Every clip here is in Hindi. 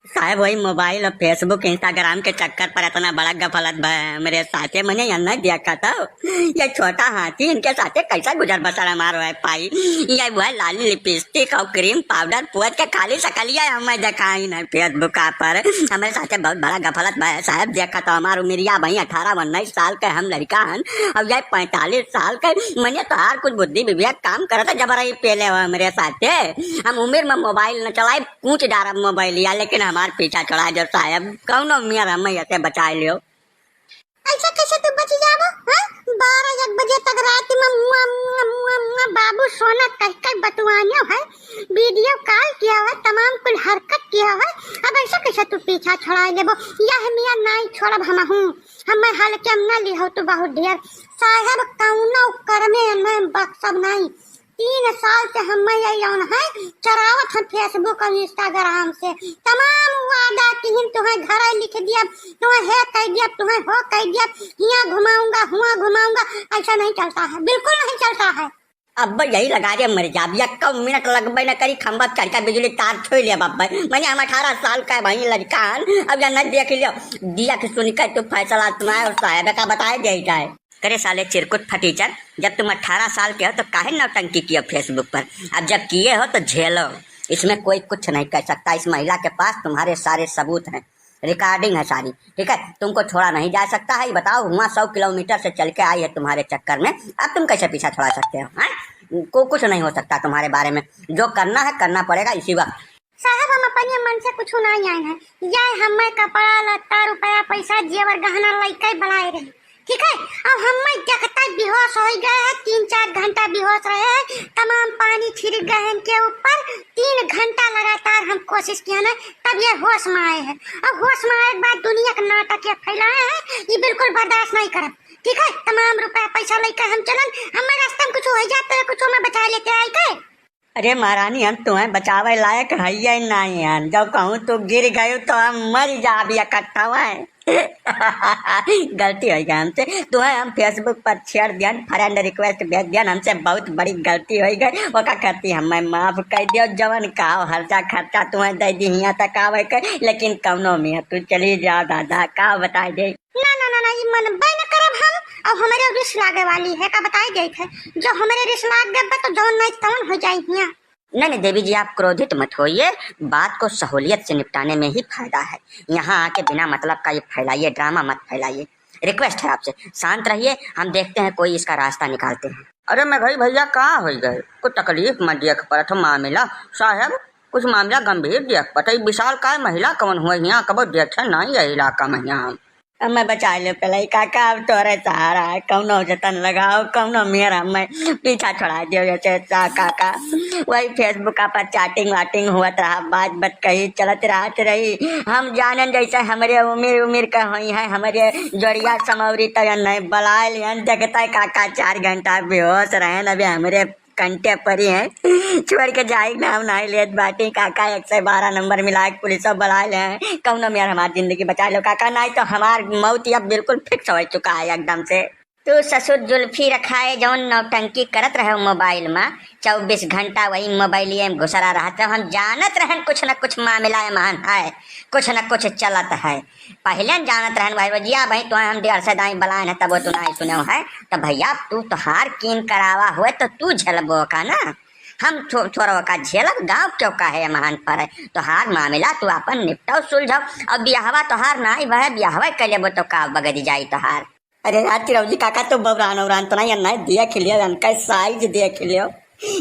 साहब वही मोबाइल और फेसबुक इंस्टाग्राम के चक्कर पर इतना बड़ा गफलत मेरे साथे मैंने यहाँ देखा था। ये छोटा हाथी इनके साथे कैसा गुजर बसर हमारो है पाई। ये वह लाली लिपस्टिक और क्रीम पाउडर पुअत के खाली सकलिया हमें देखा ही नहीं फेसबुक पर। हमारे साथे बहुत बड़ा गफलत है साहब। देखा तो हमारे उमरिया भाई 18-19 साल के हम लड़का हन और ये 45 साल के। मैंने तो हर कुछ बुद्धि विवेक काम करा था जब रही पहले हो मेरे साथे। हम उम्र में मोबाइल न चलाए पूछ डारा मोबाइल लिया लेकिन हमारे पीछा चढ़ा जो साहब कौनो मियाँ हमें ऐसे बचा लियो। ऐसा कैसे तू बच जाबो? 12-1 बजे तक रात में बाबू सोना कह बतवानियो है, वीडियो कॉल किया है, तमाम कुल हरकत किया है। अब ऐसा कैसे तू पीछा छुड़ा लेबो? यह मियाँ नहीं छोड़ब हम हल्के हम न लिहो तू बहुत ढेर साहब कौनो करमे न बक्सब नहीं। 3 साल से हम है चरावत हम फेसबुक और इंस्टाग्राम से तमाम वादा तीन तुम्हें घर लिख दिया, तुम्हें है कह दिया, तुम्हें हो कह दिया, यहाँ घुमाऊंगा हुआ घुमाऊंगा। ऐसा नहीं चलता है, बिल्कुल नहीं चलता है। अब यही लगा दे मर जा 1 मिनट लगबे न करी खंबा चढ़का बिजली तार छोड़ लिया बाबा। मैंने हम 18 साल का भाई लड़का अब या न देख लियो दिया कि सुन कर तू फैसला तुम्हारे और साहब का बताए दे जाए। करे साले चिरकुट फटीचर, जब तुम 18 साल के हो तो काहे नौटंकी किया फेसबुक पर? अब जब किए हो तो झेलो, इसमें कोई कुछ नहीं कर सकता। इस महिला के पास तुम्हारे सारे सबूत हैं, रिकॉर्डिंग है सारी, ठीक है? तुमको छोड़ा नहीं जा सकता है। बताओ हुआ 100 किलोमीटर से चल के आई है तुम्हारे चक्कर में, अब तुम कैसे पीछा छोड़ा सकते हो? कुछ नहीं हो सकता तुम्हारे बारे में, जो करना है करना पड़ेगा इसी वक्त। साहब हम अपने मन से कुछ नहीं आए हैं, यह हमें कपड़ा लत्ता रुपया पैसा जेवर गहना लइके बनाए रहे, ठीक है? अब हम देखता बेहोश हो गए हैं, 3-4 घंटा बेहोश रहे हैं, तमाम पानी छिड़क गए हैं इनके ऊपर। 3 घंटा लगातार हम कोशिश किया ना, तब ये होश में आए हैं। अब होश में आए के बाद दुनिया का नाटक ये फैलाए हैं, ये बिल्कुल बर्दाश्त नहीं कर, ठीक है? तमाम रुपया पैसा लेकर हम चलन, हमें रास्ते में कुछ हो जाते कुछ हमें बचा लेते आए के। अरे महारानी हम तुम्हें बचावे लायक है या नहीं है? जब कहूँ तो गिर गए तो हम मर जा भी इकट्ठा हुआ गलती हो गई हमसे। तुम्हें हम फेसबुक पर शेयर दिया, फ्रेंड रिक्वेस्ट भेज दिया, हमसे बहुत बड़ी गलती हो गई। वो क्या करती हमें माफ कर दियो, जवन का हर्चा खर्चा तुम्हें दे दी यहाँ तक आवे कर, लेकिन कौनो में तू चली जा दादा का बता दे। ना ये मन बन करब हम। अब हमारे रिश्त लागे वाली है का बताई गई थे, जो हमारे रिश्त लाग गए तो जौन नहीं तौन हो जाए यहाँ। नहीं देवी जी आप क्रोधित मत होइए, बात को सहूलियत से निपटाने में ही फायदा है। यहाँ आके बिना मतलब का ये फैलाइए, ड्रामा मत फैलाइए। रिक्वेस्ट है आपसे, शांत रहिए, हम देखते हैं कोई इसका रास्ता निकालते हैं। अरे मैं भाई भैया कहाँ हो गए? कुछ तकलीफ मत देख पड़ा था मामला साहब, कुछ मामला गंभीर देख पता। विशाल का महिला कौन हुआ यहाँ कबो देख नहीं है इलाका में यहाँ। अब मैं बचा ले पहले काका, अब तोरे सहारा है, कौनो जतन लगाओ, कौनो मेरा मैं पीछा छोड़ा दियो जैसे काका। वही फेसबुक पर चैटिंग वाटिंग हुआ रहा, बात कही चलत रही। हम जानन जैसे हमारे उम्र का हुई है, हमारे जोड़िया समौरी तय नहीं बलाए लियन देखता काका 4 घंटा बेहोश रहे अभी हमारे कंटे परी है, छोड़ के जाए नाम नहीं लेत बाटी काका। 112 नंबर मिला के पुलिस बुला ले, कौनो मेरा हमारी जिंदगी बचा लो काका, नहीं तो हमार मौत अब बिल्कुल फिक्स हो चुका है एकदम से। तू ससुर जुल्फी रखाए जौन नौटंकी करत रहे मोबाइल में 24 घंटा वही मोबाइलिए में घुसरा रहा था। हम जानत रहन कुछ न कुछ मामला मान है, कुछ न कुछ चलत है। पहले जानत रहन भाई भैया भाई तो हम 1.5 दाई बलाए तब वो तू नहीं सुने है। तो भैया तू तो हार कीन करावा हुए तो तू झलबो का ना, हम छोड़ो का झेलब गाँव क्यों का है महान पर है। तो हार मामला तू अपन निपटाओ सुलझाओ। अब ब्याहवा तो हार नहीं वह ब्याहवा कर लेबो तो का बगड़ी जाई तो हार। अरे रात रवजी काका तो बबरान उबरान तो नहीं देख लियो, इनका साइज देख लियो,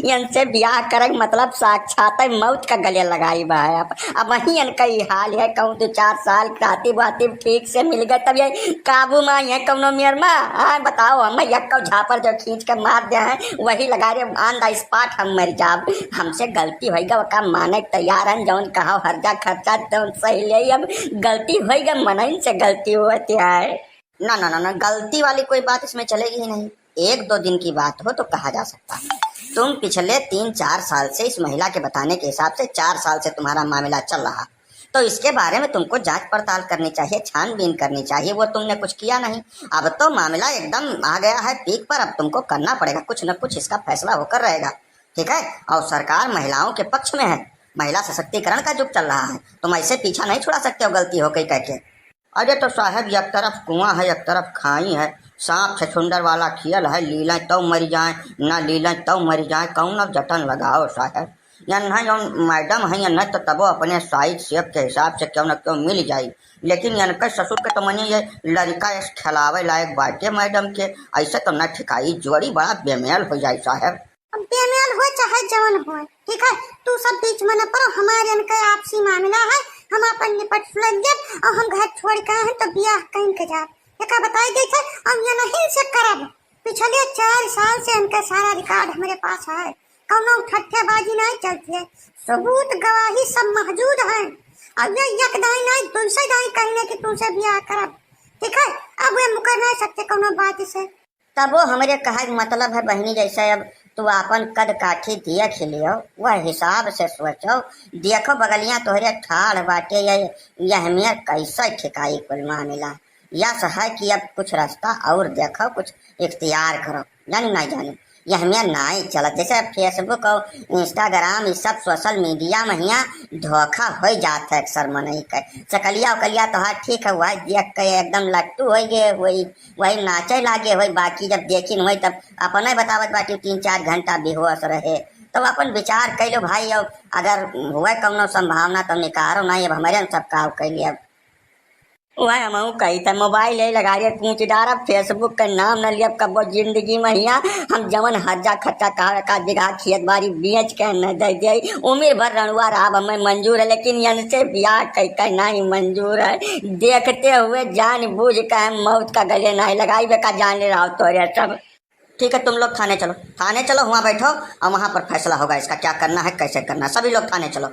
इनसे ब्याह करे मतलब साक्षात मौत का गले लगाई बा है। अब वही इनका ही हाल है, कहूँ तो 4 साल खाती बाती ठीक से मिल गए तब ये काबू में आई है कौनो मेर में। हाँ बताओ हम यक्का झापर जो खींच के मार दिया है वही लगा रहे ऑन द स्पॉट हम मर जाब। हमसे गलती होगा वो काम माने तैयार है, जौन कहा हर्जा खर्चा तो सही ले। अब गलती होगा मन से गलती होती है ना गलती वाली कोई बात इसमें चलेगी ही नहीं। 1-2 दिन की बात हो तो कहा जा सकता है। तुम पिछले 3-4 साल से इस महिला के बताने के हिसाब से 4 साल से तुम्हारा मामला चल रहा, तो इसके बारे में तुमको जांच पड़ताल करनी चाहिए, छानबीन करनी चाहिए। वो तुमने कुछ किया नहीं। अब तो मामला एकदम आ गया है पीक पर, अब तुमको करना पड़ेगा, कुछ न कुछ इसका फैसला होकर रहेगा, ठीक है? और सरकार महिलाओं के पक्ष में है, महिला सशक्तिकरण का युग चल रहा है, तुम ऐसे पीछा नहीं छुड़ा सकते हो गलती हो गई कह के। अरे तो साहब एक तरफ कुआं है एक तरफ खाई है, सांप छछुंदर वाला खियल है, लीला तो मरी जाए ना लीला तो मरी जाए, कौन अब जतन लगाओ साहब। यन्ना जो मैडम है यन्ना तो तबो अपने साइज शेप के हिसाब से क्यों न क्यों मिल जाई, लेकिन यनका ससुर के तो मने ये लड़का खिलावे लायक बाटे मैडम के, ऐसे तो न ठिकाई जोड़ी बड़ा बेमेल हो जाए साहब। बेमेल हो चाहे जवन हो, ठीक है, तू सब बीच में न पड़ो, हमारे इनका आपसी मामला है, हम अपन निपट सुलझ गए और हम घर छोड़ के हैं तो ब्याह कहीं के जा का बताई गई थे, अब ये नहीं से करब। पिछले 4 साल से इनका सारा रिकॉर्ड हमारे पास है, कौनो ठट्ठेबाजी नहीं चलती है, सबूत गवाही सब मौजूद है। अब ये एक दाई नहीं दूसरे दाई कहने की तुमसे ब्याह करब, ठीक है, अब वे मुकर नहीं सकते कोनो बात से। तब वो हमारे कहा मतलब है बहनी जैसे अब तू अपन कद काठी देख लियो, वह हिसाब से सोचो, देखो बगलियां तोहरे ठाड़ बाटे यह हमें कैसे ठिकाई कुल मामला, यह है कि अब कुछ रास्ता और देखो, कुछ इख्तियार करो, जानी नहीं जानी यह हमें नहीं चलत। जैसे फेसबुक और इंस्टाग्राम ये सब सोशल मीडिया में यहाँ धोखा हो जाता है अक्सर मनई के, सकलिया उकलिया तो हाँ ठीक है, वही देख के एकदम लट्टू हो गए, वही नाचे लागे वही, बाकी जब देखी हुई तब अपन ही बतावत बाटी 3-4 घंटा बेहोश रहे, तो अपन विचार कैलो भाई, अब अगर हुए कौनो संभावना तो निकारो नहीं, अब हमारे सब काम कैलिए। अब वह हम कही था मोबाइल है लगा रही पूछ डारा, फेसबुक का नाम न लिया कबो जिंदगी में हिया, हम जवन हज्जा खच्चा का जगह खेत बाड़ी बेच के न दे दे, उम्र भर रणुआ रहा हमें मंजूर है, लेकिन इनसे ब्याह कह नहीं मंजूर है, देखते हुए जान बूझ के मौत का गले नहीं लगाई बेका जान ले रहा तो सब। ठीक है तुम लोग थाने चलो, वहाँ बैठो और वहाँ पर फैसला होगा इसका क्या करना है कैसे करना है, सभी लोग थाने चलो।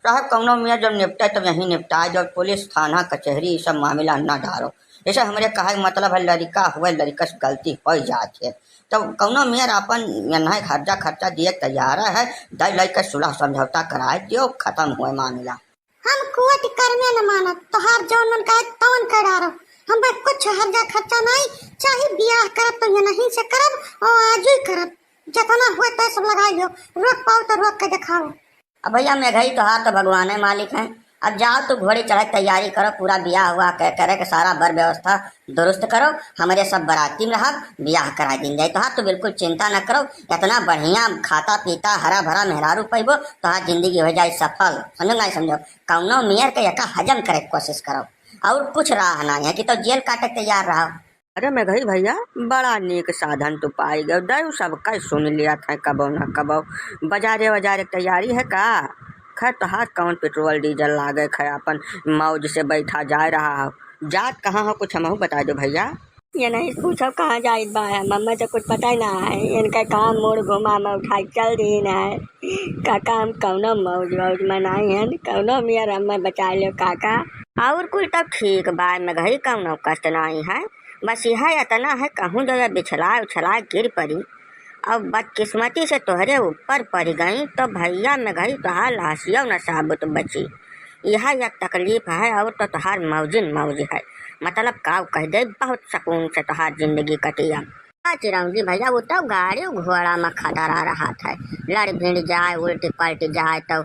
साहब कौनो में जब निपटे तो यहीं निपटाए, जब पुलिस थाना कचहरी सब मामला न डारो, ऐसा हमारे कहा मतलब है लड़का हुए लड़का से गलती हो जाती है, तो कौनो मेयर अपन यहाँ खर्चा खर्चा दिए तैयार है, दई लड़ के सुलह समझौता कराए दियो, खत्म हुए मामला। हम कोर्ट करने न मानत, तोहार जौन मन कहे तौन करारो, हम कुछ हर्जा खर्चा नहीं, चाहे ब्याह करब तो ये नहीं से करब और आज ही करब, जितना हुए तो सब लगा लो, रोक पाओ तो रोक के दिखाओ। अब भैया मेघई तो हाथ तो भगवान है मालिक है, अब जाओ तो घोड़ी चढ़े तैयारी करो, पूरा ब्याह हुआ करे के सारा बर व्यवस्था दुरुस्त करो, हमारे सब बराती में रहा ब्याह करा दिन जाए, तो हाँ तो बिल्कुल चिंता न करो, इतना बढ़िया खाता पीता हरा भरा मेहरारू पैबो तो हाँ जिंदगी हो जाए सफल, समझो नहीं समझो, कौनो मेयर के यका हजम करे कोशिश करो, और कुछ राह नहीं है कि तो जेल काटे तैयार रहो। अरे मैं गई भैया बड़ा नेक साधन तो पाई गए, दयु सबका सुन लिया था कबो न कबो, बाजारे तैयारी है का, खैर तो हाथ कौन पेट्रोल डीजल लागे, खैर अपन मौज से बैठा जा रहा हो, जात कहाँ हो कुछ हमहू बता दो भैया। ये नहीं पूछो कहाँ जाए बा है, मम्मा तो कुछ पता ही ना है, इनका काम मोड़ घुमा में उठाई चल दी ना है, काका हम कौनो मौज वौज मनाई है, कौनो मियाँ अम्मा बचा लो काका, और कुल तो ठीक बा में गई कौनो कष्ट नहीं है, बस यह इतना है कहूँ जो बिछला उछला गिर पड़ी, अब बदकिस्मती से तोहरे ऊपर पड़ गई तो भैया में गई तोहार लाशियों न साबुत बची, यह एक तकलीफ है और तो तोहार मौजिन मौज है, मतलब काव कह दे बहुत सुकून से तोहार जिंदगी कटी। अब चिरौंजी भैया वो तो गाड़ी घोड़ा में खतरा रहा था, लड़ भिड़ जाए उल्टी पलटी जाए तो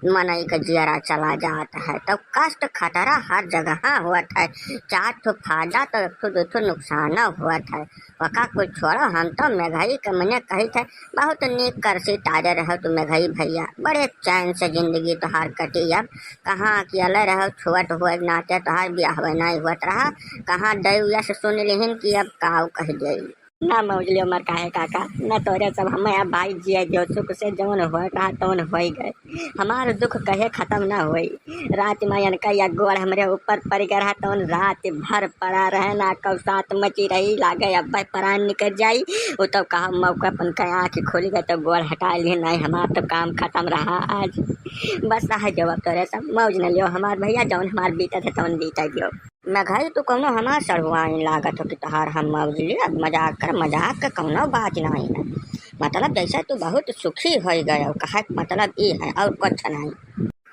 मनई का जियरा चला जाता है, तो कष्ट खतरा हर जगह हुआ था, 4 ठो फायदा तो 1 ठो 2 ठो नुकसान हुआ था, वका कुछ छोड़ो, हम तो मेघई के मने कही थे बहुत नीक करसी तारे रहो तो मेघई भैया, बड़े चैन से जिंदगी तोहार कटी, अब कहाँ अकेले रहो छुअट हुए नाते तोहार ब्याह नहीं हुआ रहा, कहाँ दैया से सुन लिहिन कि अब काव कह दे ना मौजली उमर का है काका, न तोरे सब हमें अब भाई जिए जो सुख से जौन हो रहा तौन हो गए, हमारे दुख कहे खत्म ना हुई, रात में इनका या गोड़ हमारे ऊपर पड़ गया रहा तौन रात भर पड़ा रहे ना कब साथ मची रही, लागे अब भाई प्राण निकल जाई, वो तो कहा मौका अपन का आँख खोल गए तो गोड़ हटा लिए, नहीं हमारा तो काम खत्म रहा आज, बस है जवाब तोरे सब मौज न लियो हमार भैया, जौन हमार बीता थे तौन बीता दियो, मैं घाई तो कौनो हमार सड़ुआई लागत हो कि तोहार हम मौज लिए, अब मजाक का कौनो बात नहीं है, मतलब जैसे तू बहुत सुखी हो गए हो, कहा मतलब ये है और कुछ नहीं,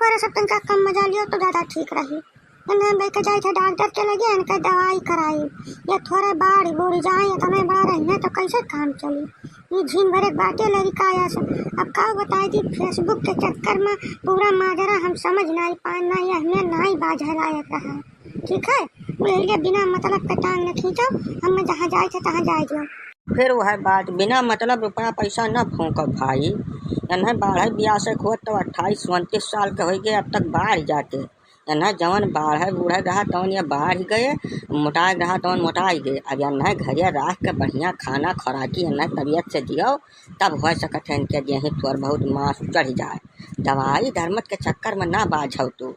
पर सब तनका कम मजा लियो तो ज़्यादा ठीक रही, लेके जाए थे डॉक्टर के लगे इनका दवाई कराई, या थोड़े बाढ़ बुढ़ जाए इतने बार रही तो कैसे काम चली, ये झीन भरे बाटे लड़का आया सब। अब का बताई जी, फेसबुक के चक्कर में पूरा माजरा हम समझ नहीं पाए, नहीं हमें नहीं बाझा है। ठीक है, वो बिना मतलब के टांग न खींचो, हम जहाँ जाए थे तहाँ जाए जाओ। फिर वह बात बिना मतलब रुपया पैसा न फूंको भाई। एनह बाढ़ बियाह से खोत तो 28-29 साल के हो गए, अब तक बाढ़ जाते। एनह जवन बाढ़ बूढ़े रहा तवन ये बाढ़ गए, मोटा रहा तवन मोटा गए। अब एनह घरे राख के बढ़िया खाना खुराकी एनह तबीयत से दियो, तब हो सकते हैं इनके दिए थोड़ा बहुत मांस चढ़ जाए। दवाई धर्मत के चक्कर में ना बाझो तू,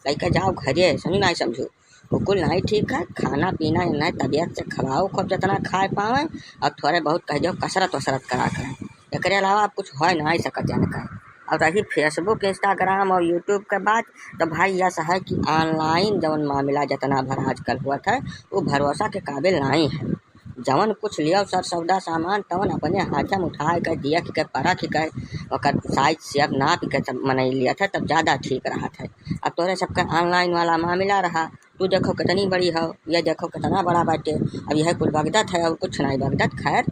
लेके जाओ घरे, समझ नहीं समझू बिल्कुल नहीं ठीक है। खाना पीना नहीं तबीयत से खवाओ खूब जितना खाए पावे, और थोड़े बहुत कह जाओ कसरत वसरत करा करें। एक अलावा आप कुछ हो नहीं सकत जाने का। और रही फेसबुक इंस्टाग्राम और यूट्यूब के बात, तो भाई यह है कि ऑनलाइन जवन मामला जितना भर आजकल हुआ था वो भरोसा के काबिल नहीं है। जवन कुछ लिया सर सौदा सामान तवन अपने हाथ में उठा कर दिया कि परख कर और साइज से अब नाप के मना लिया था, तब ज़्यादा ठीक रहा था। अब तोरे सबका ऑनलाइन वाला मामला रहा, तू देखो कितनी बड़ी हो, यह देखो कितना बड़ा बाटे। अब यह कुल बगदत है और कुछ नहीं बगदत, खैर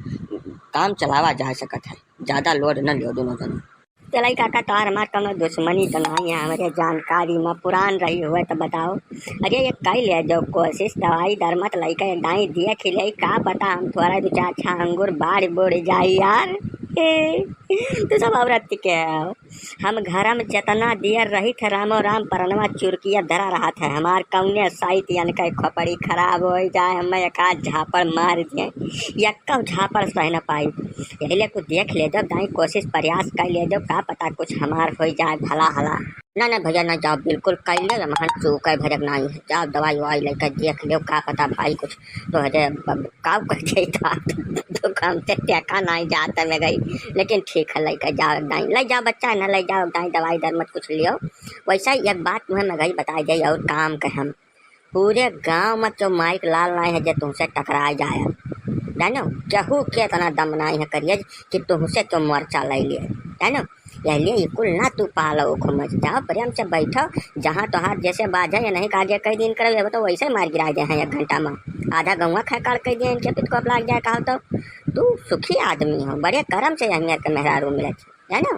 काम चलावा जा सकत है, ज़्यादा लोड न लियो दोनों जन। चलाई काका तार हमार कौनो दुश्मनी तो नहीं है, हमारे जानकारी में पुरान रही हुए तो बताओ। अरे ये कई ले जो कोशिश दवाई दरमत लइका दाई दिया खिलाई, का पता हम थोड़ा दो चार छा अंगूर बाढ़ बुड़ जाई यार। तू सब औरत के हो, हम घर में जितना दियर रही थे रामो राम परनवा चुरकिया धरा रहा था। हमार कौने साइट यानी का खोपड़ी खराब हो जाए, हमें एक आध झापड़ मार दिए, यक्का झापड़ सह न पाई। यही कुछ देख ले जब दाई कोशिश प्रयास कर ले जब, का पता कुछ हमार हो जाए भला हला। ना भैया ना जाओ, बिल्कुल कर ले महन चूक भजक नहीं है, जाओ दवाई ववाई लेकर देख लो, का पता भाई कुछ तो है काव कर जाता। दुकान से टेका नहीं जाता मैं गई, लेकिन ठीक है लेकर जाओ दाई, ले जाओ बच्चा ना ले जाओ दाई दवाई दर मत कुछ लियो। वैसा एक बात मुझे मैं गई बताई जाए और काम के हम पूरे गाँव में जो माइक लाल नहीं है जो तुमसे टकरा जाए, जानो केहू के इतना दम नहीं है करिए कि तुमसे क्यों मोर्चा ले लिए, जानो इसलिए कुल ना तू पालो मच जाओ, प्रेम से बैठो, जहाँ तोहार जैसे बाजा या नहीं काजे कई दिन करे तो वैसे मार गिरा दे हैं 1 घंटा में, आधा गौवा खैकाड़ कर दिए इनके पिट को लाग जाए। कहो तो तू सुखी आदमी हो, बड़े कर्म से अहमियत के मेहरारू मिले, है ना।